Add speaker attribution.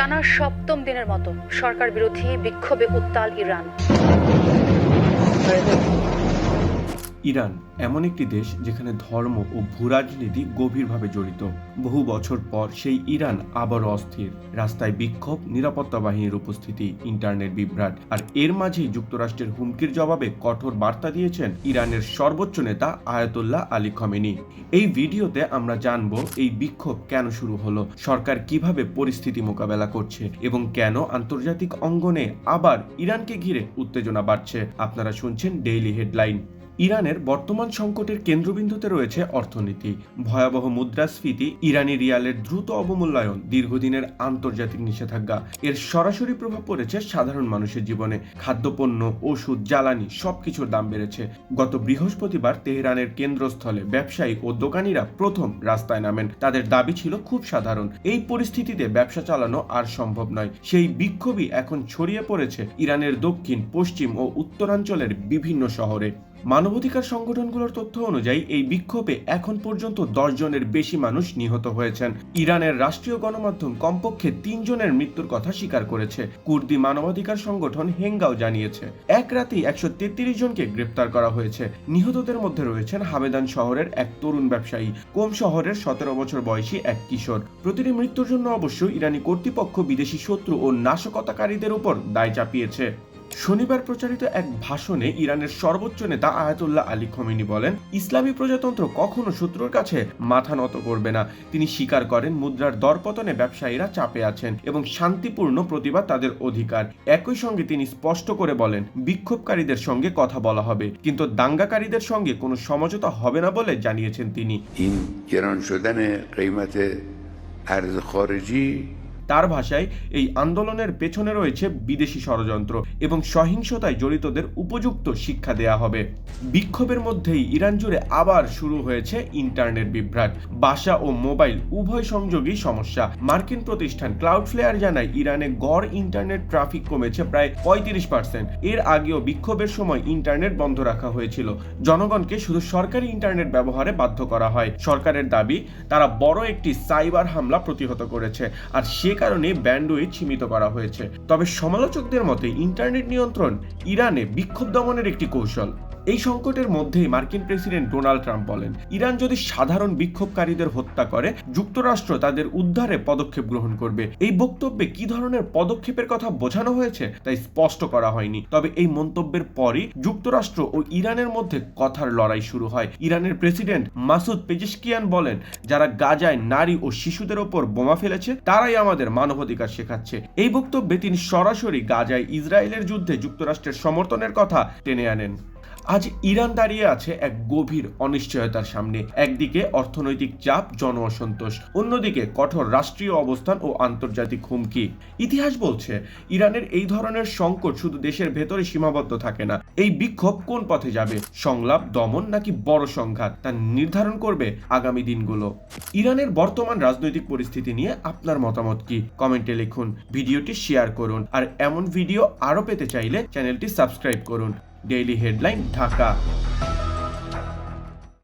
Speaker 1: টানা সপ্তম দিনের মতো সরকার বিরোধী বিক্ষোভে উত্তাল ইরান।
Speaker 2: ইরান এমন একটি দেশ যেখানে ধর্ম ও ভূরাজনীতি গভীরভাবে জড়িত। বহু বছর পর সেই ইরান আবারও অস্থির। রাস্তায় বিক্ষোভ, নিরাপত্তা বাহিনীর উপস্থিতি, ইন্টারনেট বিভ্রাট, আর এর মাঝেই যুক্তরাষ্ট্রের হুমকির জবাবে কঠোর বার্তা দিয়েছেন ইরানের সর্বোচ্চ নেতা আয়াতুল্লাহ আলী খমেনি। এই ভিডিওতে আমরা জানব এই বিক্ষোভ কেন শুরু হলো, সরকার কিভাবে পরিস্থিতি মোকাবেলা করছে এবং কেন আন্তর্জাতিক অঙ্গনে আবার ইরানকে ঘিরে উত্তেজনা বাড়ছে। আপনারা শুনছেন ডেইলি হেডলাইন। ইরানের বর্তমান সংকটের কেন্দ্রবিন্দুতে রয়েছে অর্থনীতি। ভয়াবহ মুদ্রাস্ফীতি, ইরানি রিয়ালের দ্রুত অবমূল্যায়ন, দীর্ঘদিনের আন্তর্জাতিক নিষেধাজ্ঞা, এর সরাসরি প্রভাব পড়েছে সাধারণ মানুষের জীবনে। খাদ্যপণ্য, ওষুধ, জ্বালানি সবকিছুর দাম বেড়েছে। গত বৃহস্পতিবার তেহরানের কেন্দ্রস্থলে ব্যবসায়ী ও দোকানিরা প্রথম রাস্তায় নামেন। তাদের দাবি ছিল খুব সাধারণ: এই পরিস্থিতিতে ব্যবসা চালানো আর সম্ভব নয়। সেই বিক্ষোভই এখন ছড়িয়ে পড়েছে ইরানের দক্ষিণ, পশ্চিম ও উত্তরাঞ্চলের বিভিন্ন শহরে। মানবাধিকার সংগঠনগুলোর তথ্য অনুযায়ী এই বিক্ষোভে এখন পর্যন্ত 10 জনের বেশি মানুষ নিহত হয়েছেন। ইরানের রাষ্ট্রীয় গণমাধ্যম কমপক্ষে 3 জনের মৃত্যুর কথা স্বীকার করেছে। কুর্দি মানবাধিকার সংগঠন হেঙ্গাও জানিয়েছে এক রাতেই 133 জনকে গ্রেপ্তার করা হয়েছে। নিহতদের মধ্যে রয়েছেন হামেদান শহরের এক তরুণ ব্যবসায়ী, কোম শহরের 17 বছর বয়সী এক কিশোর। প্রতিটি মৃত্যুর জন্য অবশ্য ইরানি কর্তৃপক্ষ বিদেশি শত্রু ও নাশকতাকারীদের উপর দায় চাপিয়েছে। শনিবার প্রচারিত এক ভাষণে ইরানের সর্বোচ্চ নেতা আয়াতুল্লাহ আলী খমেনি বলেন, ইসলামী প্রজাতন্ত্র কখনো শত্রুর কাছে মাথা নত করবে না। তিনি স্বীকার করেন মুদ্রার দরপতনে ব্যবসায়ীরা চাপে আছেন এবং শান্তিপূর্ণ প্রতিবাদ তাদের অধিকার। একই সঙ্গে তিনি স্পষ্ট করে বলেন, বিক্ষোভকারীদের সঙ্গে কথা বলা হবে, কিন্তু দাঙ্গাকারীদের সঙ্গে কোনো সমঝোতা হবে না বলে জানিয়েছেন তিনি। তার ভাষায়, এই আন্দোলনের পেছনে রয়েছে বিদেশি ষড়যন্ত্র এবং সহিংসতায় জড়িতদের উপযুক্ত শিক্ষা দেয়া হবে। বিক্ষোভের মধ্যেই ইরান জুড়ে আবার শুরু হয়েছে ইন্টারনেট বিভ্রাট। বাসা ও মোবাইল উভয় সংযোগই সমস্যা। মার্কিন প্রতিষ্ঠান ক্লাউডফ্লেয়ার জানায় ইরানে গড় ইন্টারনেট ট্রাফিক কমেছে প্রায় 35%। এর আগেও বিক্ষোভের সময় ইন্টারনেট বন্ধ রাখা হয়েছিল। জনগণকে শুধু সরকারি ইন্টারনেট ব্যবহারে বাধ্য করা হয়। সরকারের দাবি, তারা বড় একটি সাইবার হামলা প্রতিহত করেছে, আর সে কারণে ব্যান্ডউইথ সীমিত করা হয়েছে। তবে সমালোচকদের মতে ইন্টারনেট নিয়ন্ত্রণ ইরানে বিক্ষোভ দমনের একটি কৌশল। এই সংকটের মধ্যেই মার্কিন প্রেসিডেন্ট ডোনাল্ড ট্রাম্প বলেন, ইরান যদি সাধারণ বিক্ষোভকারীদের হত্যা করে, যুক্তরাষ্ট্র তাদের উদ্ধারে পদক্ষেপ গ্রহণ করবে। এই বক্তব্যে কি ধরনের পদক্ষেপের কথা বোঝানো হয়েছে তাই স্পষ্ট করা হয়নি। তবে এই মন্তব্যের পরই যুক্তরাষ্ট্র ও ইরানের মধ্যে কথার লড়াই শুরু হয়। ইরানের প্রেসিডেন্ট মাসুদ পেজেশকিয়ান বলেন, যারা গাজায় নারী ও শিশুদের ওপর বোমা ফেলেছে তারাই আমাদের মানবাধিকার শেখাচ্ছে। এই বক্তব্যে তিনি সরাসরি গাজায় ইসরায়েলের যুদ্ধে যুক্তরাষ্ট্রের সমর্থনের কথা টেনে আনেন। আজ ইরান দাঁড়িয়ে আছে এক গভীর অনিশ্চয়তার সামনে। একদিকে অর্থনৈতিক চাপ, জন অসন্তোষ, অন্যদিকে কঠোর রাষ্ট্রীয় অবস্থান ও আন্তর্জাতিক হুমকি। ইতিহাস বলছে, ইরানের এই ধরনের সংকট শুধু দেশের ভেতরে সীমাবদ্ধ থাকে না। এই বিক্ষোভ কোন পথে যাবে, সংলাপ, দমন নাকি বড় সংঘাত, তা নির্ধারণ করবে আগামী দিনগুলো। ইরানের বর্তমান রাজনৈতিক পরিস্থিতি নিয়ে আপনার মতামত কি? কমেন্টে লিখুন, ভিডিওটি শেয়ার করুন, আর এমন ভিডিও আরও পেতে চাইলে চ্যানেলটি সাবস্ক্রাইব করুন। Daily headline, Dhaka.